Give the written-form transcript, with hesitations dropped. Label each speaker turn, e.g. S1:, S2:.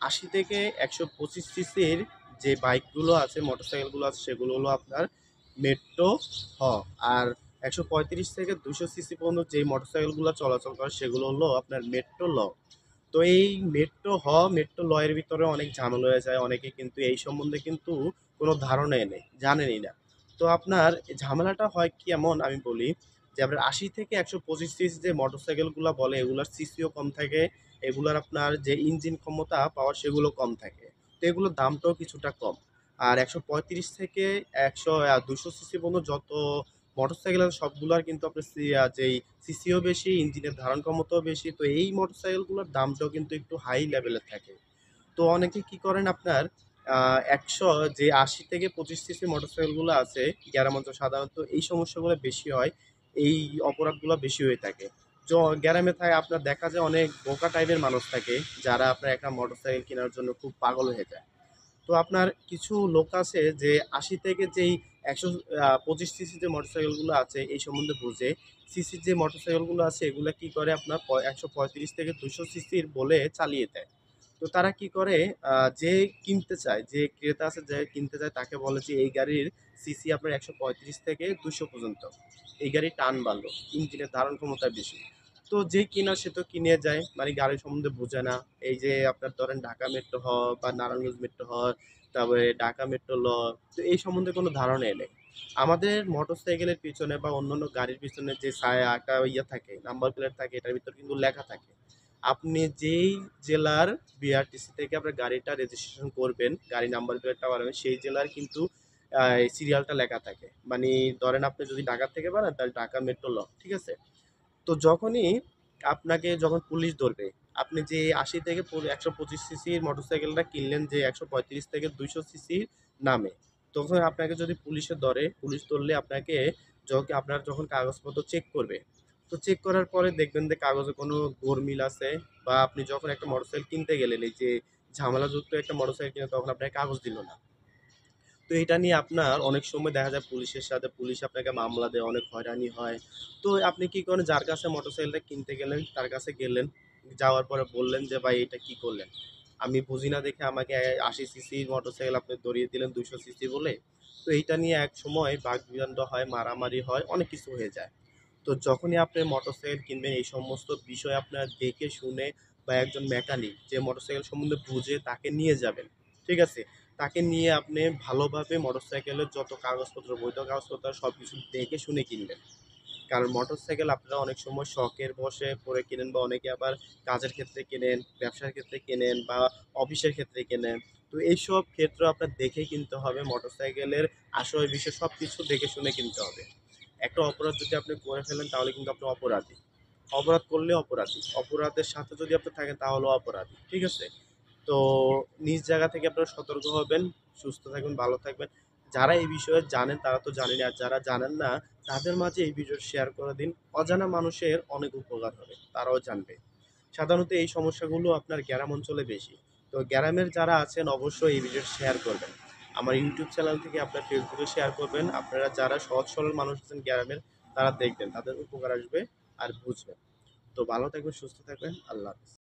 S1: 80 থেকে 125 সিসির যে বাইকগুলো আছে, মোটরসাইকেলগুলো আছে, সেগুলো হলো আপনার মেট্রো হ। আর 135 থেকে 200 সিসি পর্যন্ত যে মোটরসাইকেলগুলো চলাচল করে সেগুলো হলো আপনার মেট্রো ল। তো এই মেট্রো হ, মেট্রো ল এর ভিতরে অনেক ঝামেলা হয়ে যায়। অনেকে কিন্তু এই সম্বন্ধে কিন্তু কোনো ধারণাই নেই, জানেনই না। তো আপনার ঝামেলাটা হয় কি এমন আমি বলি যে আপনার 80 থেকে 125 সিসি যে মোটরসাইকেলগুলো বলে এগুলার সিসিও কম থাকে, এগুলার আপনার যে ইঞ্জিন ক্ষমতা পাওয়ার সেগুলো কম থাকে। তো এগুলোর দামটাও কিছুটা কম। আর 135 থেকে 100 200 সিসি পর্যন্ত যত মোটরসাইকেল আছে সবগুলার কিন্তু আপনার যেই সিসিও বেশি, ইঞ্জিনের ধারণ ক্ষমতাও বেশি। তো এই মোটরসাইকেলগুলোর দামটাও কিন্তু একটু হাই লেভেলের থাকে। তো অনেকে কি করেন আপনার ১০০ যে ৮০ থেকে ২৫ সিসি মোটরসাইকেলগুলো আছে গ্রাম অঞ্চল সাধারণত এই সমস্যাগুলো বেশি হয়। এই অপরাধগুলো বেশি হয়ে থাকে। গ্রামে থাকে আপনার দেখা যায় অনেক বোকা টাইপের মানুষ থাকে যারা আপনার একটা মোটরসাইকেল কেনার জন্য খুব পাগল হয়ে যায়। তো আপনার কিছু লোক আছে যে ৮০ থেকে যেই ১২৫ সিসি যে মোটরসাইকেলগুলো আছে এই সম্বন্ধে বোঝে। সিসির যে মোটরসাইকেলগুলো আছে এগুলা কি করে আপনার ১৩৫ থেকে ২০০ সিসির বলে চালিয়ে দেয়। তো তারা কি করে যে কিনতে চায়, যে ক্রেতা আছে যে কিনতে চায় তাকে বলে যে এই গাড়ির সিসি আপনার ১৩৫ থেকে ২০০ পর্যন্ত। এই গাড়ির টান ভালো, ইঞ্জিনের ধারণ ক্ষমতা বেশি। তো যে কিনা সে তো কিনে যায়, মানে গাড়ি সম্বন্ধে বোঝে না। এই যে আপনার ধরেন ঢাকা মেট্রো হ বা নারায়ণগঞ্জ মেট্রো হ, তারপরে ঢাকা মেট্রো ল, তো এই সম্বন্ধে কোনো ধারণাই নেই। আমাদের মোটরসাইকেলের পিছনে বা অন্যান্য গাড়ির পিছনে যে একটা ইয়ে থাকে, নাম্বার প্লেট থাকে, এটার ভিতর কিন্তু লেখা থাকে। আপনি যেই জেলার বিআরটিসি থেকে আপনার গাড়িটা রেজিস্ট্রেশন করবেন, গাড়ি নাম্বার প্লেটটা বানাবেন, সেই জেলার কিন্তু সিরিয়ালটা লেখা থাকে। মানে ধরেন আপনি যদি ঢাকা থেকে বানান তাহলে ঢাকা মেট্রো ল, ঠিক আছে? তো যখনই আপনাকে যখন পুলিশ ধরবে, আপনি যে ৮০ থেকে ১২৫ সিসির মোটরসাইকেলটা কিনলেন যে ১৩৫ থেকে ২০০ সিসির নামে, তখন আপনাকে যদি পুলিশে ধরে, পুলিশ ধরলে আপনাকে আপনার যখন কাগজপত্র চেক করবে, তো চেক করার পরে দেখবেন যে কাগজে কোনো গরমিল আছে, বা আপনি যখন একটা মোটরসাইকেল কিনতে গেলেন, এই যে ঝামেলাযুক্ত একটা মোটরসাইকেল কিনে তখন আপনাকে কাগজ দিল না। তো এটা নিয়ে আপনার অনেক সময় দেখা যায় পুলিশের সাথে, পুলিশ আপনাকে মামলা দেয়, অনেক হয়রানি হয়। তো আপনি কি করেন, যার কাছে মোটরসাইকেলটা কিনতে গেলেন তার কাছে গেলেন, যাওয়ার পরে বললেন যে ভাই এটা কি করলেন, আমি বুঝি না দেখে আমাকে ৮০ সিসির মোটরসাইকেল আপনি ধরিয়ে দিলেন ২০০ সিসি বলে। তো এইটা নিয়ে এক সময় বাকবিতন্ড হয়, মারামারি হয়, অনেক কিছু হয়ে যায়। তো যখনই আপনি মোটরসাইকেল কিনবেন এই সমস্ত বিষয় আপনার দেখে শুনে, বা একজন মেকানিক যে মোটরসাইকেল সম্বন্ধে বুঝে তাকে নিয়ে যাবেন, ঠিক আছে? তাকে নিয়ে আপনি ভালোভাবে মোটরসাইকেলের যত কাগজপত্র, বৈধ কাগজপত্র সব কিছু দেখে শুনে কিনবেন। কারণ মোটরসাইকেল আপনারা অনেক সময় শখের বশে পরে কেনেন, বা অনেকে আবার কাজের ক্ষেত্রে কেনেন, ব্যবসার ক্ষেত্রে কেনেন, বা অফিসের ক্ষেত্রে কেনেন। তো এইসব ক্ষেত্রে আপনার দেখে কিনতে হবে, মোটরসাইকেলের আশয় বিষয় সব কিছু দেখে শুনে কিনতে হবে। একটা অপরাধ যদি আপনি করে ফেলেন তাহলে কিন্তু আপনি অপরাধী। অপরাধ করলে অপরাধী। অপরাধের সাথে যদি আপনি থাকেন তাহলেও অপরাধী। ঠিক আছে? তো নিজ জায়গা থেকে আপনারা সতর্ক হবেন, সুস্থ থাকবেন, ভালো থাকবেন। যারা এই বিষয়ে জানেন তারা তো জানেনই, আর যারা জানেন না তাদের মাঝে এই ভিডিও শেয়ার করে দিন। অজানা মানুষের অনেক উপকার হবে, তারাও জানবে। সাধারণত এই সমস্যাগুলো আপনার গ্রাম অঞ্চলে বেশি। তো গ্রামের যারা আছেন অবশ্যই এই ভিডিও শেয়ার করবেন। আমার ইউটিউব চ্যানেল থেকে আপনার ফেসবুকে শেয়ার করবেন। আপনারা যারা সহজ সরল মানুষ আছেন গ্রামের, তারা দেখবেন, তাদের উপকার আসবে আর বুঝবেন। তো ভালো থাকবেন, সুস্থ থাকবেন। আল্লাহ হাফেজ।